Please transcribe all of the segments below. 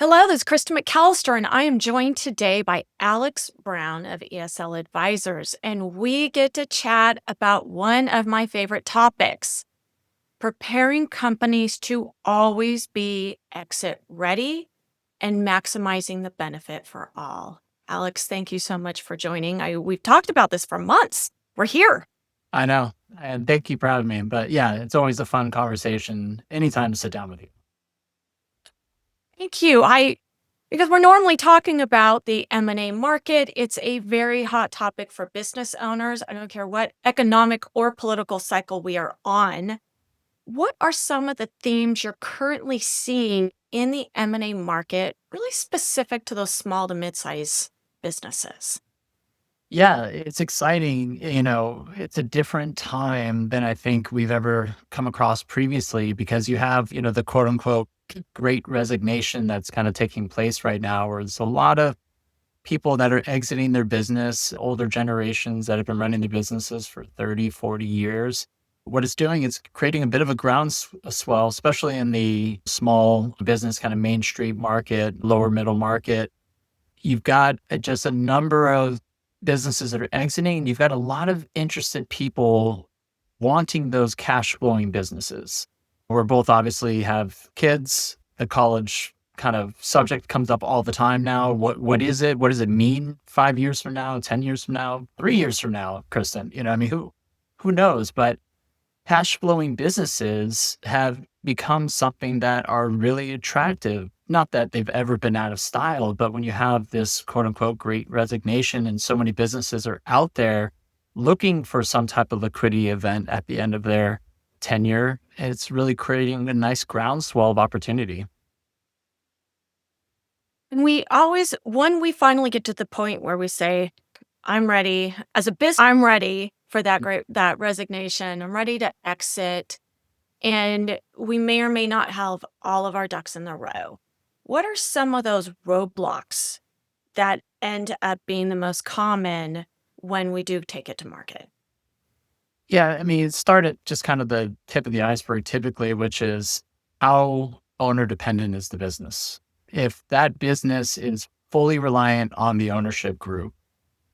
Hello, this is Krista McAllister, and I am joined today by Alex Brown of ESL Advisors, and we get to chat about one of my favorite topics, preparing companies to always be exit ready and maximizing the benefit for all. Alex, thank you so much for joining. We've talked about this for months. We're here. I know. And thank you for having me. But yeah, it's always a fun conversation anytime to sit down with you. Thank you. Because we're normally talking about the M&A market, it's a very hot topic for business owners. I don't care what economic or political cycle we are on. What are some of the themes you're currently seeing in the M&A market, really specific to those small to mid-size businesses? Yeah, it's exciting. It's a different time than I think we've ever come across previously because you have, the quote unquote great resignation that's kind of taking place right now, where there's a lot of people that are exiting their business, older generations that have been running their businesses for 30, 40 years. What it's doing is creating a bit of a groundswell, especially in the small business kind of Main Street market, lower middle market. You've got just a number of businesses that are exiting. You've got a lot of interested people wanting those cash flowing businesses. We're both obviously have kids. The college kind of subject comes up all the time now. What is it? What does it mean 5 years from now, 10 years from now, 3 years from now, Kristen? Who knows? But cash flowing businesses have become something that are really attractive. Not that they've ever been out of style, but when you have this quote unquote great resignation and so many businesses are out there looking for some type of liquidity event at the end of their tenure, it's really creating a nice groundswell of opportunity. And when we finally get to the point where we say, I'm ready as a business, I'm ready for that resignation. I'm ready to exit. And we may or may not have all of our ducks in a row. What are some of those roadblocks that end up being the most common when we do take it to market? Yeah, I mean, it started just kind of the tip of the iceberg typically, which is how owner dependent is the business. If that business is fully reliant on the ownership group,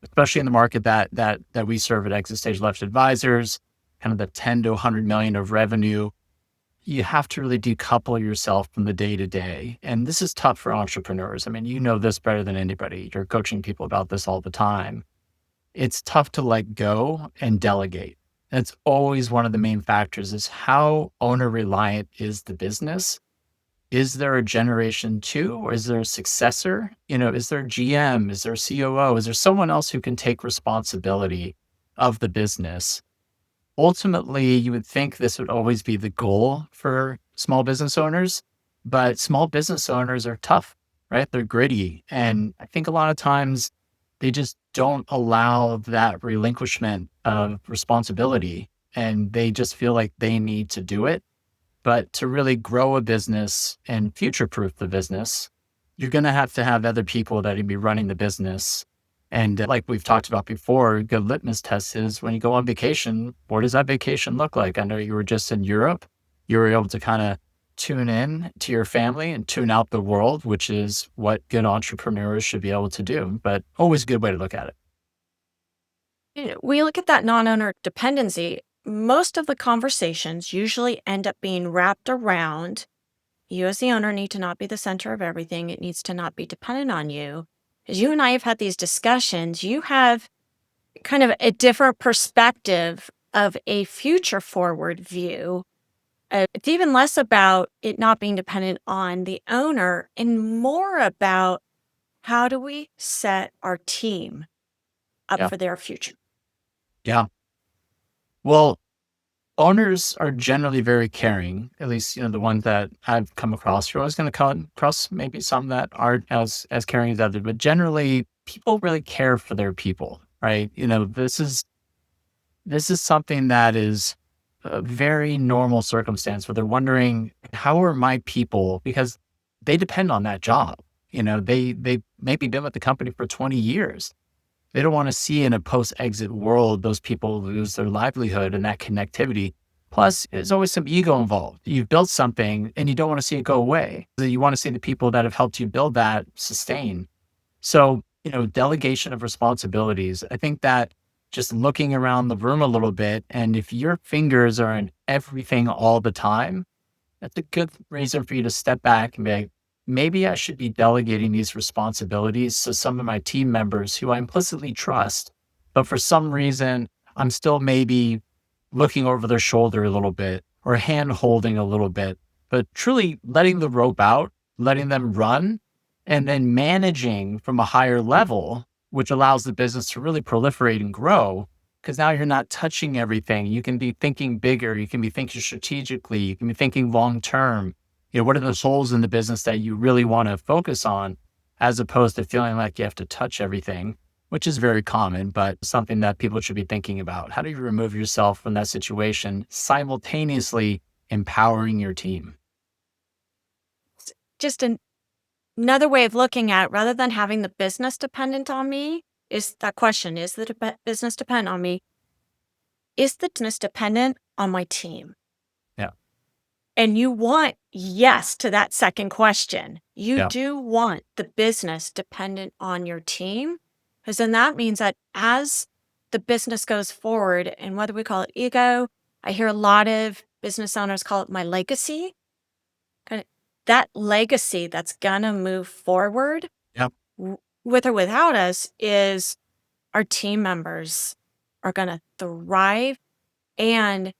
especially in the market that we serve at Exit Stage Left Advisors, kind of the 10 to 100 million of revenue, you have to really decouple yourself from the day to day. And this is tough for entrepreneurs. I mean, you know this better than anybody. You're coaching people about this all the time. It's tough to let go and delegate. That's always one of the main factors is how owner reliant is the business. Is there a generation two or is there a successor? Is there a GM? Is there a COO? Is there someone else who can take responsibility of the business? Ultimately, you would think this would always be the goal for small business owners, but small business owners are tough, right? They're gritty. And I think a lot of times they just don't allow that relinquishment of responsibility and they just feel like they need to do it. But to really grow a business and future proof the business, you're going to have other people that can be running the business. And like we've talked about before, a good litmus test is when you go on vacation, what does that vacation look like? I know you were just in Europe. You were able to kind of tune in to your family and tune out the world, which is what good entrepreneurs should be able to do. But always a good way to look at it. We look at that non owner dependency. Most of the conversations usually end up being wrapped around you as the owner need to not be the center of everything. It needs to not be dependent on you. As you and I have had these discussions, you have kind of a different perspective of a future forward view. It's even less about it not being dependent on the owner and more about how do we set our team up Yeah. for their future. Yeah. Well, owners are generally very caring, at least, the ones that I've come across. You're always going to come across maybe some that aren't as caring as others, but generally people really care for their people, right? This is something that is a very normal circumstance where they're wondering, how are my people? Because they depend on that job. They maybe been with the company for 20 years. They don't want to see in a post-exit world those people lose their livelihood and that connectivity. Plus, there's always some ego involved. You've built something and you don't want to see it go away. You want to see the people that have helped you build that sustain. So, delegation of responsibilities, I think that just looking around the room a little bit, and if your fingers are in everything all the time, that's a good reason for you to step back and be like, maybe I should be delegating these responsibilities to some of my team members who I implicitly trust. But for some reason, I'm still maybe looking over their shoulder a little bit or hand holding a little bit, but truly letting the rope out, letting them run, and then managing from a higher level, which allows the business to really proliferate and grow. Because now you're not touching everything. You can be thinking bigger. You can be thinking strategically. You can be thinking long term. What are those holes in the business that you really want to focus on, as opposed to feeling like you have to touch everything, which is very common, but something that people should be thinking about. How do you remove yourself from that situation, simultaneously empowering your team? Just another way of looking at it, rather than having the business dependent on me, is that question, is the business dependent on me? Is the business dependent on my team? Yeah. And you want yes to that second question. You Yeah. do want the business dependent on your team, because then that means that as the business goes forward, and whether we call it ego, I hear a lot of business owners call it my legacy. Kind of that legacy that's gonna move forward Yeah. with or without us is our team members are gonna thrive and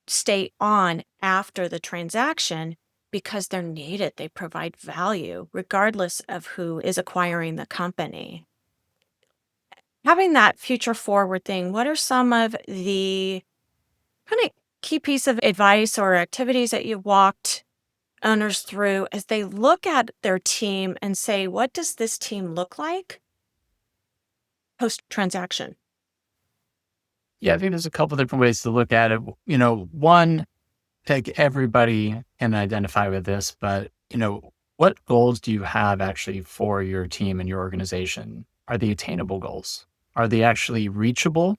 stay on after the transaction because they're needed. They provide value regardless of who is acquiring the company. Having that future forward thing, what are some of the kind of key piece of advice or activities that you walked owners through as they look at their team and say, what does this team look like post transaction? Yeah. I think there's a couple different ways to look at it. One, like everybody can identify with this, but what goals do you have actually for your team and your organization? Are they attainable goals? Are they actually reachable?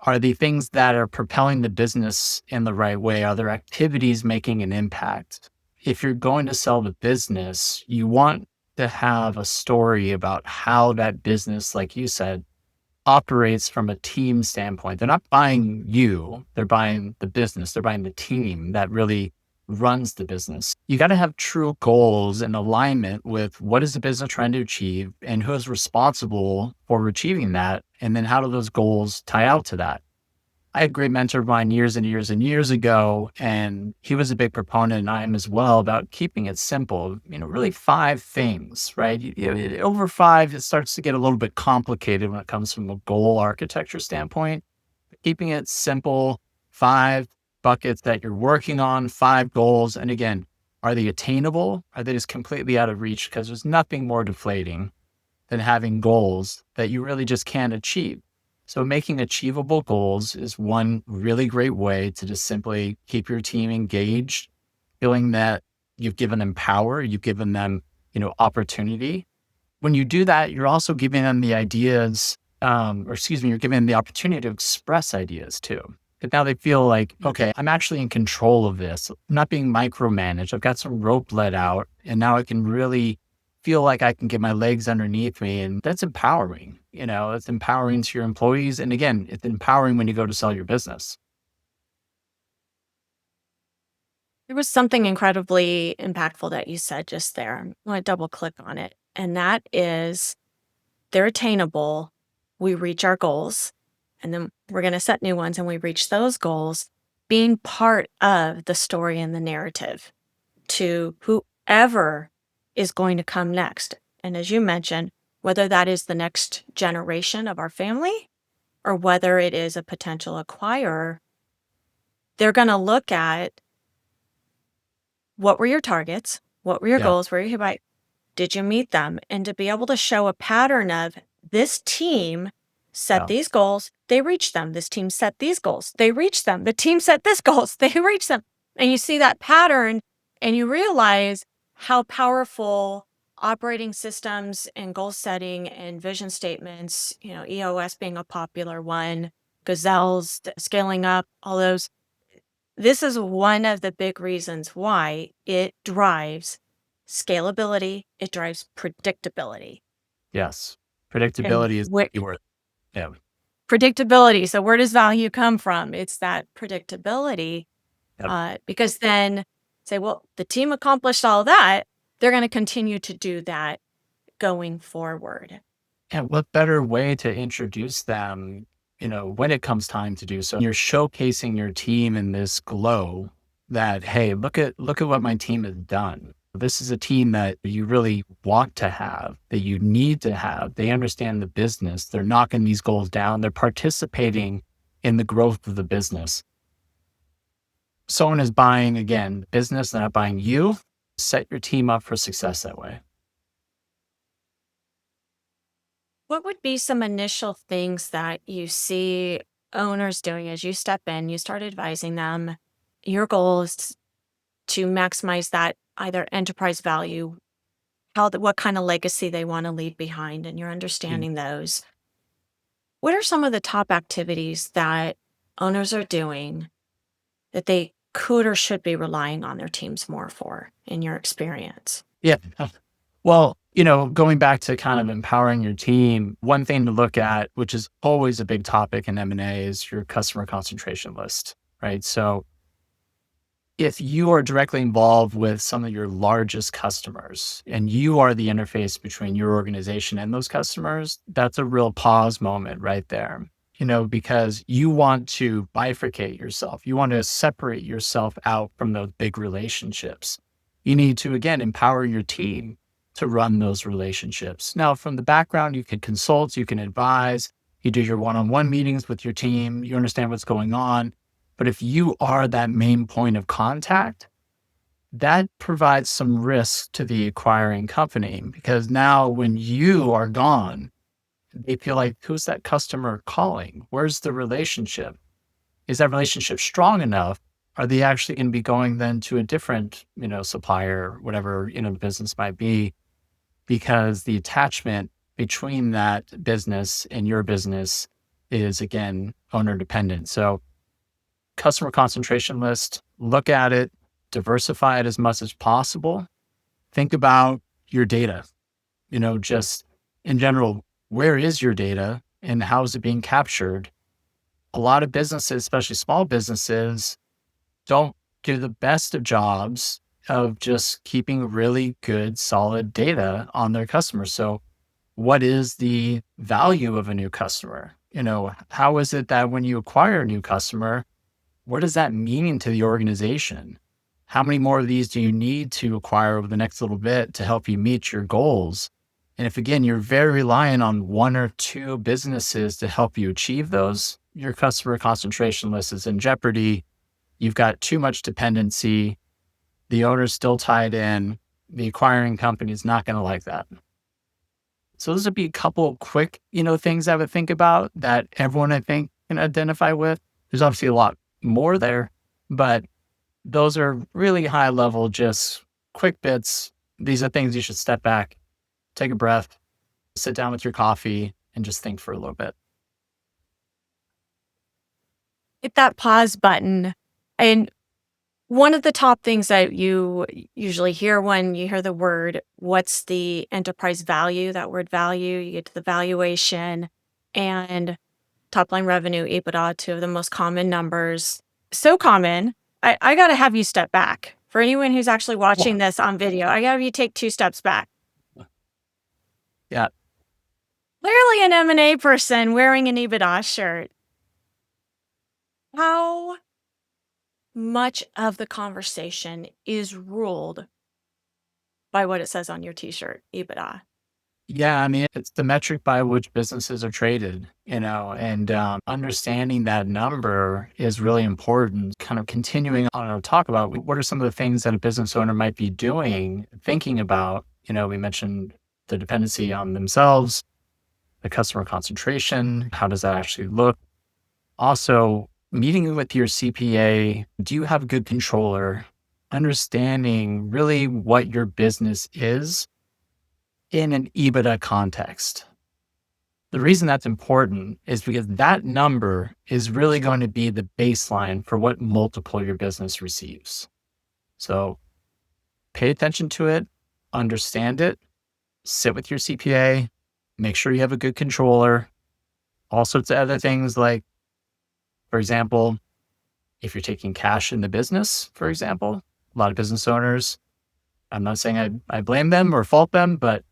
Are they things that are propelling the business in the right way? Are there activities making an impact? If you're going to sell the business, you want to have a story about how that business, like you said, operates from a team standpoint. They're not buying you, they're buying the business, they're buying the team that really runs the business. You got to have true goals in alignment with what is the business trying to achieve and who is responsible for achieving that. And then how do those goals tie out to that? I had a great mentor of mine years and years and years ago, and he was a big proponent, and I am as well, about keeping it simple. Really five things, right? Over five, it starts to get a little bit complicated when it comes from a goal architecture standpoint. Keeping it simple, five buckets that you're working on, five goals. And again, are they attainable? Are they just completely out of reach? Because there's nothing more deflating than having goals that you really just can't achieve. So making achievable goals is one really great way to just simply keep your team engaged, feeling that you've given them power, you've given them, opportunity. When you do that, you're also giving them the ideas, or excuse me, you're giving them the opportunity to express ideas too. But now they feel like, okay, I'm actually in control of this. I'm not being micromanaged. I've got some rope let out, and now I can really feel like I can get my legs underneath me. And that's empowering. It's empowering to your employees. And again, it's empowering when you go to sell your business. There was something incredibly impactful that you said just there. I want to double click on it. And that is they're attainable. We reach our goals, and then we're going to set new ones and we reach those goals, being part of the story and the narrative to whoever is going to come next. And as you mentioned, whether that is the next generation of our family or whether it is a potential acquirer, they're going to look at what were your targets? What were your Yeah. goals? Where you by? Did you meet them? And to be able to show a pattern of this team set Yeah. these goals, they reached them. This team set these goals, they reached them. The team set this goals, they reached them. And you see that pattern and you realize how powerful operating systems and goal setting and vision statements, EOS being a popular one, gazelles, scaling up, all those. This is one of the big reasons why it drives scalability, it drives predictability. Yes. And Predictability is the where keyword. Yeah. predictability, so where does value come from? It's that predictability, Yep. because then say, well, the team accomplished all that. They're going to continue to do that going forward. And what better way to introduce them, when it comes time to do so? You're showcasing your team in this glow that, hey, look at what my team has done. This is a team that you really want to have, that you need to have. They understand the business. They're knocking these goals down. They're participating in the growth of the business. Someone is buying, again, business, they're not buying you. Set your team up for success that way. What would be some initial things that you see owners doing as you step in, you start advising them? Your goal is to maximize that either enterprise value, what kind of legacy they want to leave behind, and you're Mm. understanding those. What are some of the top activities that owners are doing that they could or should be relying on their teams more for, in your experience? Yeah. Well, going back to kind of empowering your team, one thing to look at, which is always a big topic in M&A, is your customer concentration list, right? So if you are directly involved with some of your largest customers and you are the interface between your organization and those customers, that's a real pause moment right there. Because you want to bifurcate yourself. You want to separate yourself out from those big relationships. You need to, again, empower your team to run those relationships. Now, from the background, you can consult, you can advise, you do your one on one meetings with your team, you understand what's going on. But if you are that main point of contact, that provides some risk to the acquiring company because now when you are gone, they feel like, who's that customer calling? Where's the relationship? Is that relationship strong enough? Are they actually going to be going then to a different, supplier, whatever, the business might be? Because the attachment between that business and your business is, again, owner dependent. So customer concentration list, look at it, diversify it as much as possible. Think about your data, just in general, where is your data and how is it being captured? A lot of businesses, especially small businesses, don't do the best of jobs of just keeping really good, solid data on their customers. So, what is the value of a new customer? How is it that when you acquire a new customer, what does that mean to the organization? How many more of these do you need to acquire over the next little bit to help you meet your goals? And if, again, you're very reliant on one or two businesses to help you achieve those, your customer concentration list is in jeopardy. You've got too much dependency. The owner's still tied in. The acquiring company is not going to like that. So those would be a couple of quick, things I would think about that everyone I think can identify with. There's obviously a lot more there, but those are really high level, just quick bits. These are things you should step back, take a breath, sit down with your coffee, and just think for a little bit. Hit that pause button. And one of the top things that you usually hear when you hear the word, what's the enterprise value? That word value, you get to the valuation and top line revenue, EBITDA, two of the most common numbers. So common. I got to have you step back. For anyone who's actually watching Well, this on video, I got to have you take 2 steps back. yeah, Clearly an M&A person wearing an EBITDA shirt. How much of the conversation is ruled by what it says on your t-shirt, EBITDA? yeah. I mean, it's the metric by which businesses are traded, and understanding that number is really important. Kind of continuing on our talk about what are some of the things that a business owner might be doing, thinking about. We mentioned the dependency on themselves, the customer concentration. How does that actually look? Also, meeting with your CPA, do you have a good controller? Understanding really what your business is in an EBITDA context. The reason that's important is because that number is really going to be the baseline for what multiple your business receives. So pay attention to it, understand it, sit with your CPA, make sure you have a good controller, all sorts of other things like, for example, if you're taking cash in the business, for example, a lot of business owners, I'm not saying I blame them or fault them, but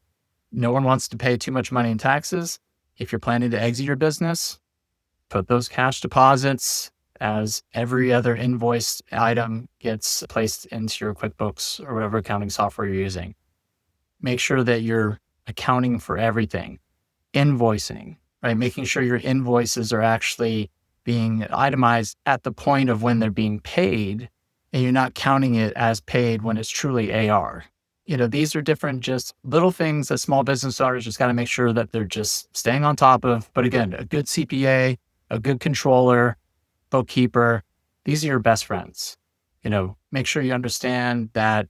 no one wants to pay too much money in taxes. If you're planning to exit your business, put those cash deposits as every other invoiced item gets placed into your QuickBooks or whatever accounting software you're using. Make sure that you're accounting for everything, invoicing, right? Making sure your invoices are actually being itemized at the point of when they're being paid and you're not counting it as paid when it's truly AR. These are different, just little things that small business owners just got to make sure that they're just staying on top of. But again, a good CPA, a good controller, bookkeeper, these are your best friends. Make sure you understand that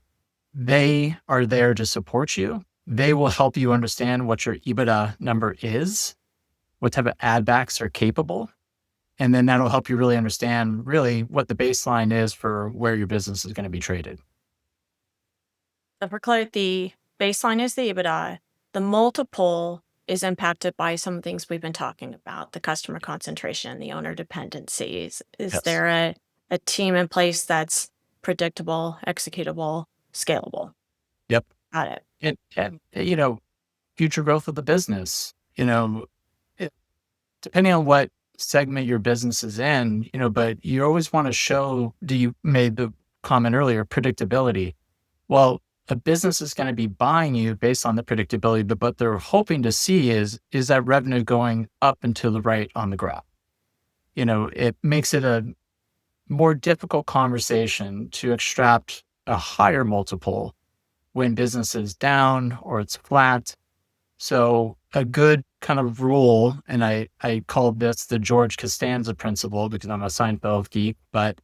they are there to support you. They will help you understand what your EBITDA number is, what type of add backs are capable. And then that'll help you really understand really what the baseline is for where your business is going to be traded. So for clarity, the baseline is the EBITDA. The multiple is impacted by some of the things we've been talking about, the customer concentration, the owner dependencies. Is Yes. there a team in place that's predictable, executable, scalable? Yep. Got it. And future growth of the business, it, depending on what segment your business is in, but you always want to show, you made the comment earlier, predictability. Well, a business is going to be buying you based on the predictability, but what they're hoping to see is that revenue going up and to the right on the graph. It makes it a more difficult conversation to extract a higher multiple when business is down or it's flat. So a good kind of rule, and I call this the George Costanza principle because I'm a Seinfeld geek, but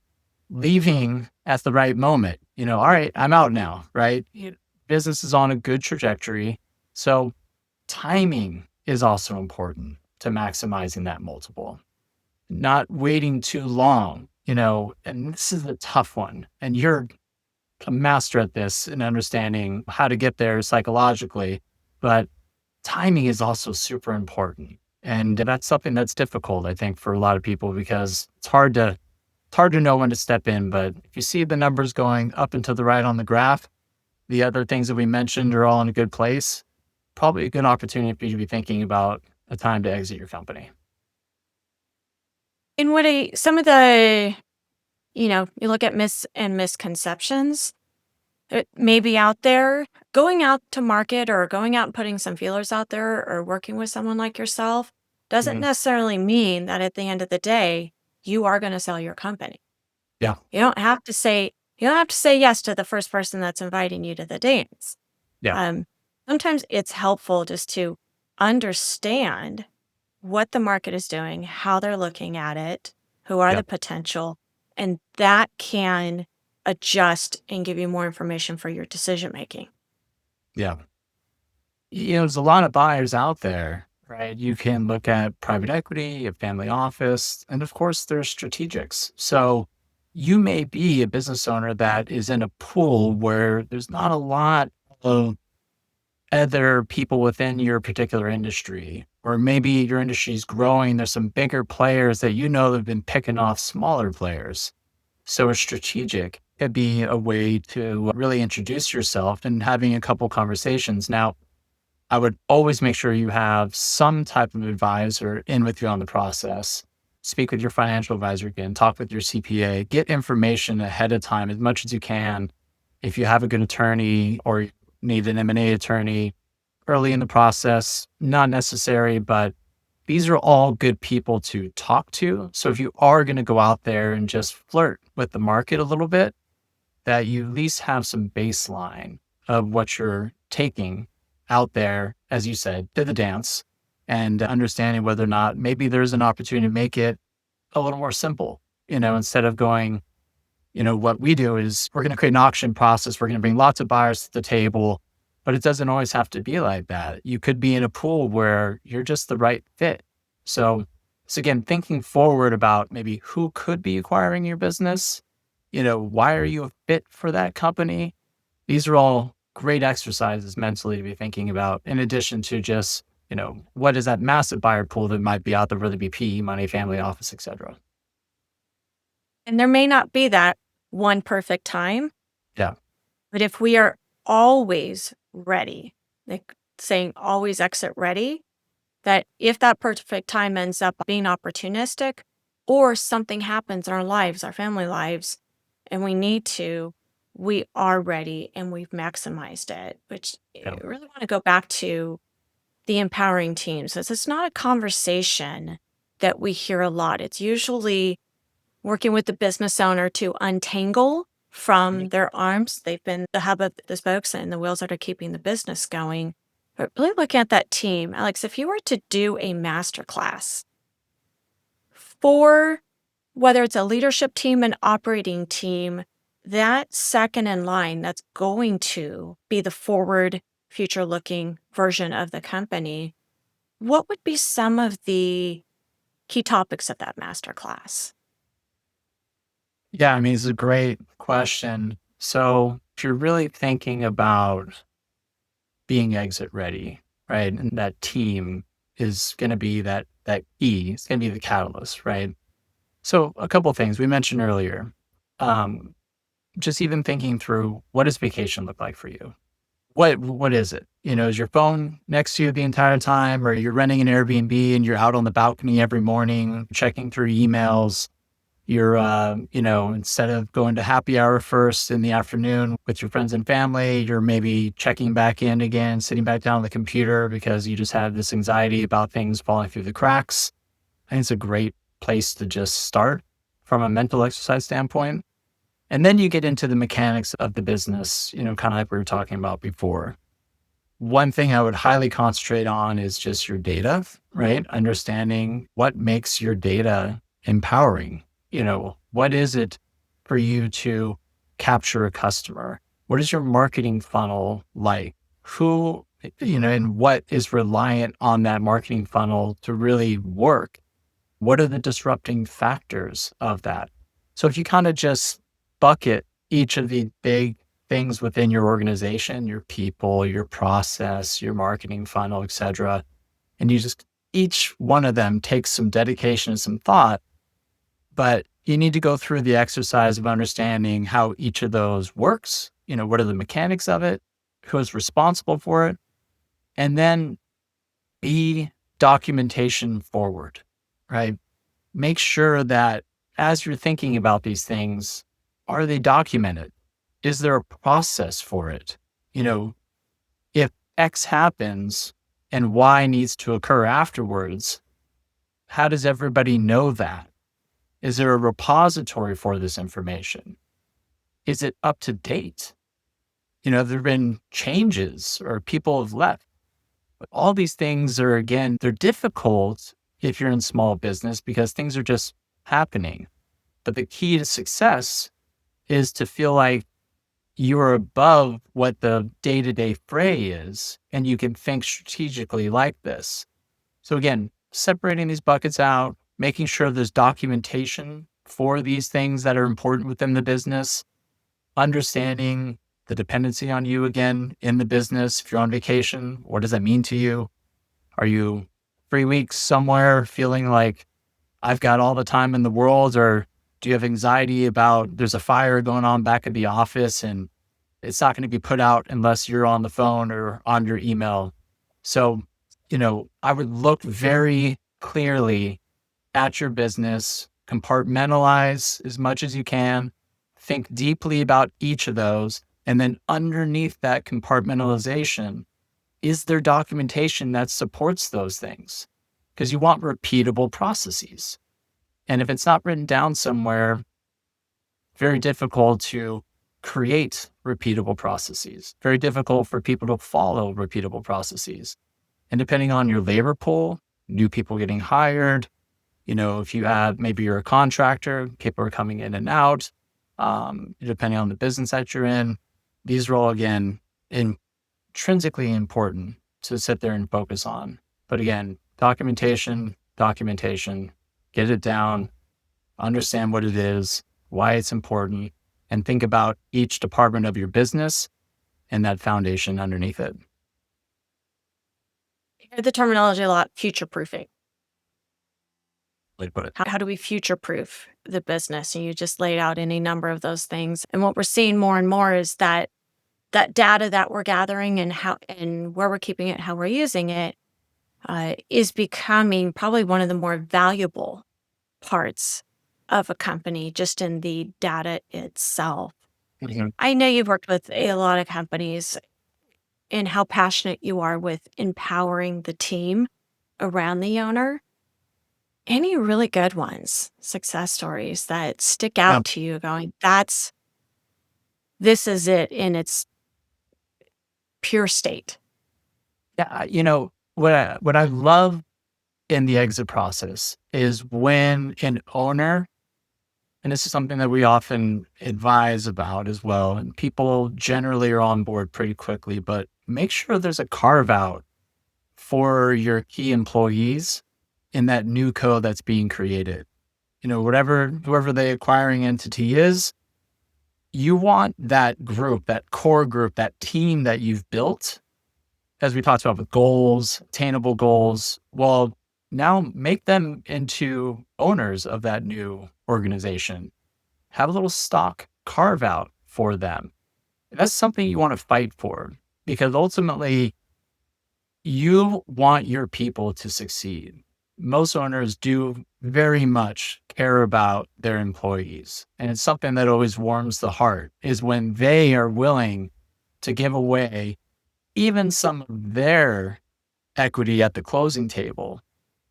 leaving at the right moment, all right, I'm out now, right? Business is on a good trajectory. So timing is also important to maximizing that multiple, not waiting too long, and this is a tough one. And you're a master at this and understanding how to get there psychologically, but timing is also super important. And that's something that's difficult, I think, for a lot of people because it's hard to know when to step in. But if you see the numbers going up and to the right on the graph, the other things that we mentioned are all in a good place, probably a good opportunity for you to be thinking about a time to exit your company. In what some of the, you look at misconceptions it may be out there, going out to market or going out and putting some feelers out there or working with someone like yourself doesn't Mhm. necessarily mean that at the end of the day, you are going to sell your company. Yeah. You don't have to say yes to the first person that's inviting you to the dance. Yeah. Um, Sometimes it's helpful just to understand what the market is doing, how they're looking at it, who are Yeah. the potential, and that can adjust and give you more information for your decision making. Yeah. There's a lot of buyers out there, right? You can look at private equity, a family office, and of course, there's strategics. So you may be a business owner that is in a pool where there's not a lot of other people within your particular industry, or maybe your industry is growing. There's some bigger players that that have been picking off smaller players. So a strategic could be a way to really introduce yourself and having a couple conversations. Now, I would always make sure you have some type of advisor in with you on the process. Speak with your financial advisor again, talk with your CPA, get information ahead of time as much as you can. If you have a good attorney or you need an M&A attorney early in the process, not necessary, but these are all good people to talk to. So if you are going to go out there and just flirt with the market a little bit, that you at least have some baseline of what you're taking out there, as you said, to the dance and understanding whether or not maybe there's an opportunity to make it a little more simple, instead of going, what we do is we're going to create an auction process. We're going to bring lots of buyers to the table. but it doesn't always have to be like that. You could be in a pool where you're just the right fit. So, so again, thinking forward about maybe who could be acquiring your business, why are you a fit for that company? These are all great exercises mentally to be thinking about, in addition to just, what is that massive buyer pool that might be out there, whether it be PE, money, family office, et cetera. And there may not be that one perfect time, Yeah. but if we are always ready, like saying always exit ready, that if that perfect time ends up being opportunistic or something happens in our lives, our family lives, and we need to, we are ready and we've maximized it, which I Yeah. really want to go back to the empowering teams. It's not a conversation that we hear a lot. It's usually working with the business owner to untangle Mhm. from their arms. They've been the hub of the spokes and the wheels that are keeping the business going. But really looking at that team, Alex, if you were to do a master class for whether it's a leadership team, an operating team, that second in line that's going to be the forward, future looking version of the company, what would be some of the key topics of that master class? Yeah, I mean, it's a great question. So if you're really thinking about being exit ready, right? And that team is going to be that key. It's going to be the catalyst, right? So a couple of things we mentioned earlier. Um, just even thinking through, what does vacation look like for you? What is it? Is your phone next to you the entire time, or you're renting an Airbnb and you're out on the balcony every morning checking through emails? You're, instead of going to happy hour first in the afternoon with your friends and family, you're maybe checking back in again, sitting back down on the computer because you just have this anxiety about things falling through the cracks. I think it's a great place to just start from a mental exercise standpoint. And then you get into the mechanics of the business, kind of like we were talking about before. One thing I would highly concentrate on is just your data, right? Understanding what makes your data empowering. What is it for you to capture a customer? What is your marketing funnel like? Who, and what is reliant on that marketing funnel to really work? What are the disrupting factors of that? So if you kind of just bucket each of the big things within your organization, your people, your process, your marketing funnel, et cetera, and you just each one of them takes some dedication and some thought, but you need to go through the exercise of understanding how each of those works. What are the mechanics of it? Who is responsible for it? And then be documentation forward, right? Make sure that as you're thinking about these things, are they documented? Is there a process for it? You know, if X happens and Y needs to occur afterwards, how does everybody know that? Is there a repository for this information? Is it up to date? Have there been changes or people have left? But all these things are, again, they're difficult if you're in small business because things are just happening. But the key to success is to feel like you're above what the day to day fray is, and you can think strategically like this. So, again, separating these buckets out, making sure there's documentation for these things that are important within the business, understanding the dependency on you again in the business. If you're on vacation, what does that mean to you? Are you 3 weeks somewhere feeling like I've got all the time in the world? Or do you have anxiety about there's a fire going on back at the office and it's not going to be put out unless you're on the phone or on your email? So, I would look very clearly at your business, compartmentalize as much as you can, think deeply about each of those. And then underneath that compartmentalization, is there documentation that supports those things? Because you want repeatable processes. And if it's not written down somewhere, very difficult to create repeatable processes, very difficult for people to follow repeatable processes. And depending on your labor pool, new people getting hired, if you have, maybe you're a contractor, people are coming in and out, depending on the business that you're in, these are all, again, intrinsically important to sit there and focus on. But again, documentation, get it down, understand what it is, why it's important, and think about each department of your business and that foundation underneath it. I hear the terminology a lot, future proofing. Way to put it. How do we future proof the business? And you just laid out any number of those things. And what we're seeing more and more is that data that we're gathering and how and where we're keeping it, how we're using it, is becoming probably one of the more valuable parts of a company, just in the data itself. Mhm. I know you've worked with a lot of companies and how passionate you are with empowering the team around the owner. Any really good ones, success stories that stick Yeah. out to you going, this is it in its pure state. Yeah. What I love in the exit process is when an owner, and this is something that we often advise about as well, and people generally are on board pretty quickly, but make sure there's a carve out for your key employees in that new code that's being created. Whoever the acquiring entity is, you want that group, that core group, that team that you've built, as we talked about with goals, attainable goals. Well, now make them into owners of that new organization. Have a little stock carve out for them. That's something you want to fight for because ultimately you want your people to succeed. Most owners do very much care about their employees. And it's something that always warms the heart is when they are willing to give away even some of their equity at the closing table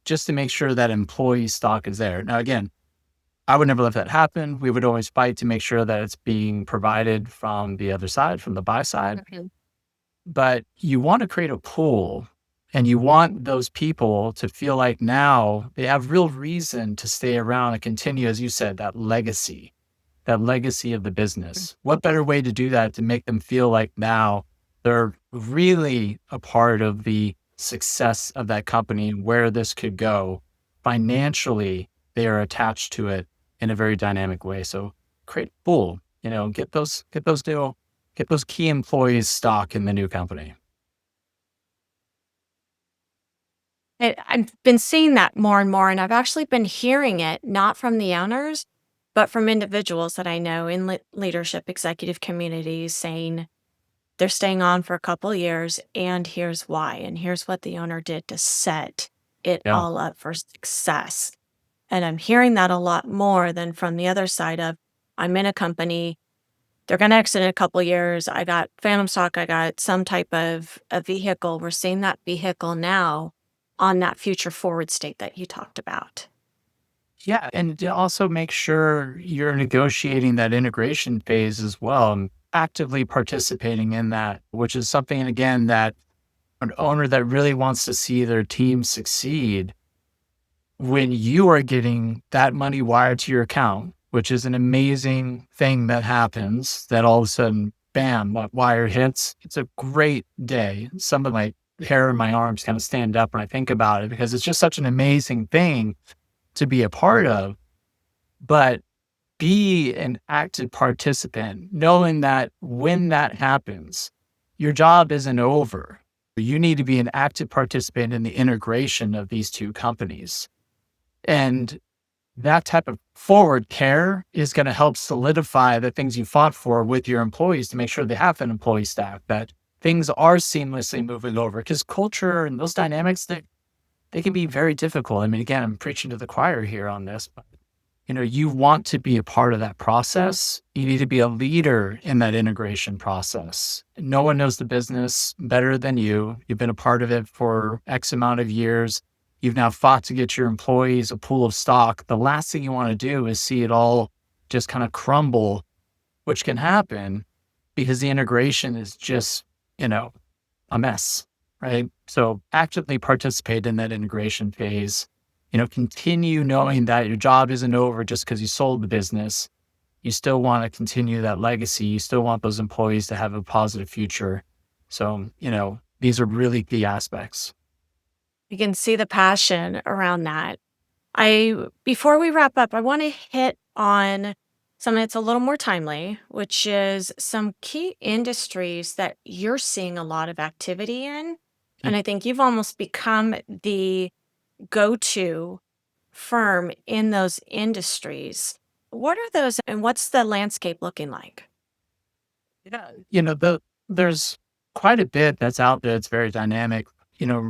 just to make sure that employee stock is there. Now, again, I would never let that happen. We would always fight to make sure that it's being provided from the other side, from the buy side. Mhm. But you want to create a pool and you want those people to feel like now they have real reason to stay around and continue, as you said, that legacy of the business. What better way to do that to make them feel like now they're really a part of the success of that company and where this could go financially, they are attached to it in a very dynamic way. So create a pool, get those key employees stock in the new company. I've been seeing that more and more, and I've actually been hearing it not from the owners, but from individuals that I know in leadership executive communities saying they're staying on for a couple years, and here's why, and here's what the owner did to set it Yeah. all up for success. And I'm hearing that a lot more than from the other side of I'm in a company, they're going to exit in a couple years. I got phantom stock. I got some type of a vehicle. We're seeing that vehicle now on that future forward state that you talked about. Yeah. And to also make sure you're negotiating that integration phase as well and actively participating in that, which is something, again, that an owner that really wants to see their team succeed when you are getting that money wired to your account, which is an amazing thing that happens, that all of a sudden, bam, that wire hits. It's a great day. Some of my hair in my arms kind of stand up when I think about it because it's just such an amazing thing to be a part of. But be an active participant, knowing that when that happens, your job isn't over. You need to be an active participant in the integration of these two companies. And that type of forward care is going to help solidify the things you fought for with your employees to make sure they have an employee staff, that things are seamlessly moving over. Because culture and those dynamics, they can be very difficult. I mean, again, I'm preaching to the choir here on this, but you want to be a part of that process. You need to be a leader in that integration process. No one knows the business better than you. You've been a part of it for X amount of years. You've now fought to get your employees a pool of stock. The last thing you want to do is see it all just kind of crumble, which can happen because the integration is just, a mess, right? So actively participate in that integration phase. Continue knowing that your job isn't over just because you sold the business. You still want to continue that legacy. You still want those employees to have a positive future. So, these are really key aspects. You can see the passion around that. I Before we wrap up, I want to hit on something that's a little more timely, which is some key industries that you're seeing a lot of activity in. And I think you've almost become the go-to firm in those industries. What are those and what's the landscape looking like? Yeah, there's quite a bit that's out there. It's very dynamic.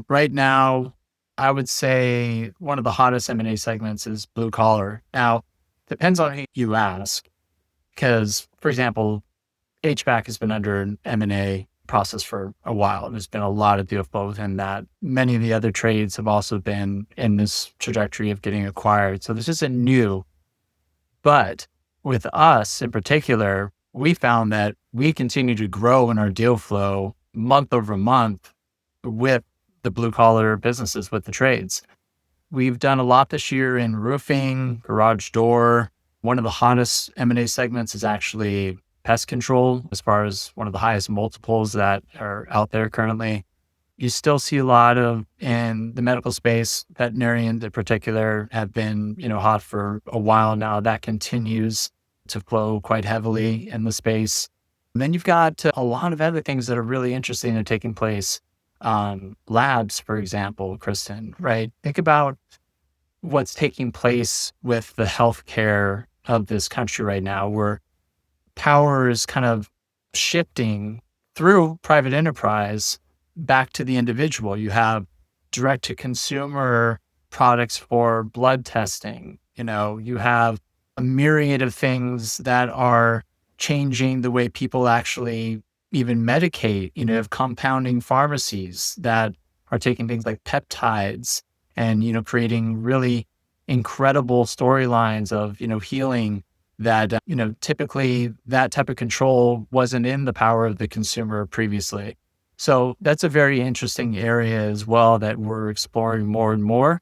Right now, I would say one of the hottest M&A segments is blue collar. Now, depends on who you ask, because, for example, HVAC has been under an M&A process for a while. There's been a lot of deal flow within that. Many of the other trades have also been in this trajectory of getting acquired. So this isn't new. But with us in particular, we found that we continue to grow in our deal flow month over month with the blue collar businesses, with the trades. We've done a lot this year in roofing, garage door. One of the hottest M&A segments is actually pest control, as far as one of the highest multiples that are out there currently. You still see a lot of in the medical space, veterinarians in particular have been, hot for a while now. That continues to flow quite heavily in the space. And then you've got a lot of other things that are really interesting that are taking place. Labs, for example, Kristen, right? Think about what's taking place with the healthcare of this country right now, where power is kind of shifting through private enterprise back to the individual. You have direct to consumer products for blood testing. You have a myriad of things that are changing the way people actually even medicate. You have compounding pharmacies that are taking things like peptides and, creating really incredible storylines of, healing that, typically that type of control wasn't in the power of the consumer previously. So that's a very interesting area as well that we're exploring more and more.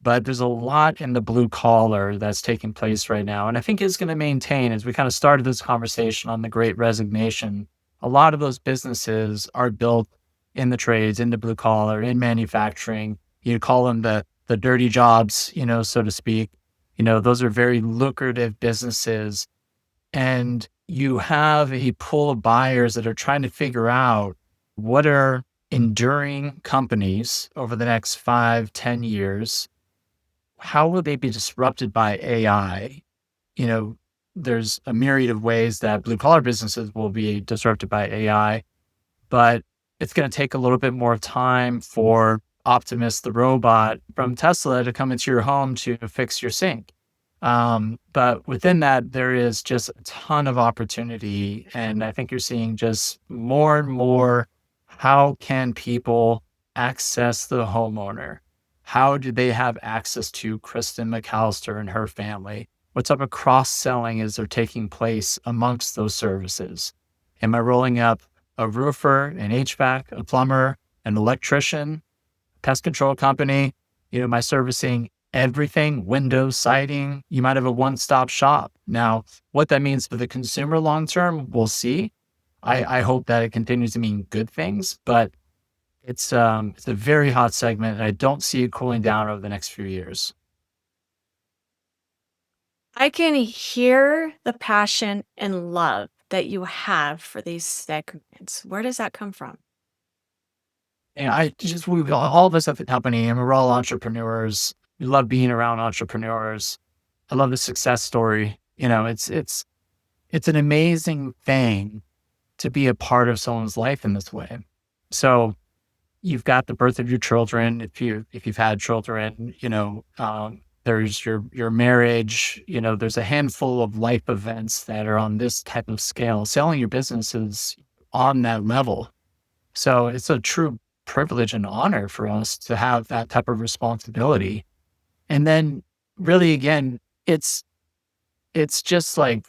But there's a lot in the blue collar that's taking place right now. And I think it's going to maintain, as we kind of started this conversation on the great resignation, a lot of those businesses are built in the trades, in the blue collar, in manufacturing. You call them the dirty jobs, so to speak. Those are very lucrative businesses. And you have a pool of buyers that are trying to figure out what are enduring companies over the next 5, 10 years. How will they be disrupted by AI? You know, there's a myriad of ways that blue collar businesses will be disrupted by AI, but it's going to take a little bit more time for Optimus, the robot from Tesla, to come into your home to fix your sink. But within that, there is just a ton of opportunity. And I think you're seeing just more and more, how can people access the homeowner? How do they have access to Kristen McAllister and her family? What type of cross selling is there taking place amongst those services? Am I rolling up a roofer, an HVAC, a plumber, an electrician, pest control company? Am I servicing everything, windows, siding? You might have a one-stop shop. Now, what that means for the consumer long term, we'll see. I hope that it continues to mean good things, but it's a very hot segment, and I don't see it cooling down over the next few years. I can hear the passion and love that you have for these segments. Where does that come from? And we all of us at the company, and we're all entrepreneurs. We love being around entrepreneurs. I love the success story. It's an amazing thing to be a part of someone's life in this way. So you've got the birth of your children. If you've had children, there's your marriage. There's a handful of life events that are on this type of scale. Selling your business is on that level. So it's a true privilege and honor for us to have that type of responsibility. And then really again, it's just like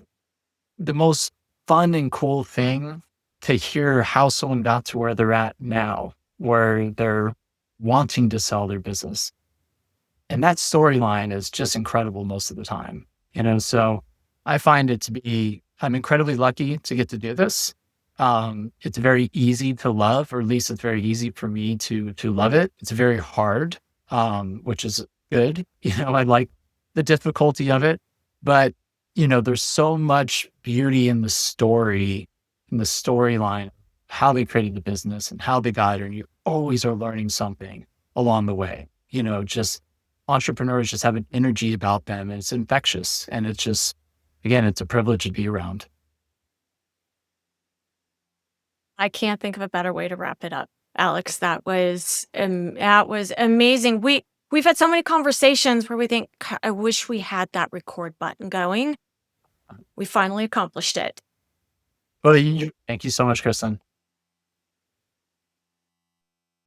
the most fun and cool thing to hear how someone got to where they're at now, where they're wanting to sell their business. And that storyline is just incredible most of the time. So I find it to be, I'm incredibly lucky to get to do this. It's very easy to love, or at least it's very easy for me to love it. It's very hard, which is good. I like the difficulty of it, but there's so much beauty in the story, in the storyline, how they created the business and how they got it. And you always are learning something along the way. Just entrepreneurs just have an energy about them, and it's infectious. And it's just, again, it's a privilege to be around. I can't think of a better way to wrap it up. Alex, that was amazing. We've had so many conversations where we think, I wish we had that record button going. We finally accomplished it. Well, thank you so much, Kristen.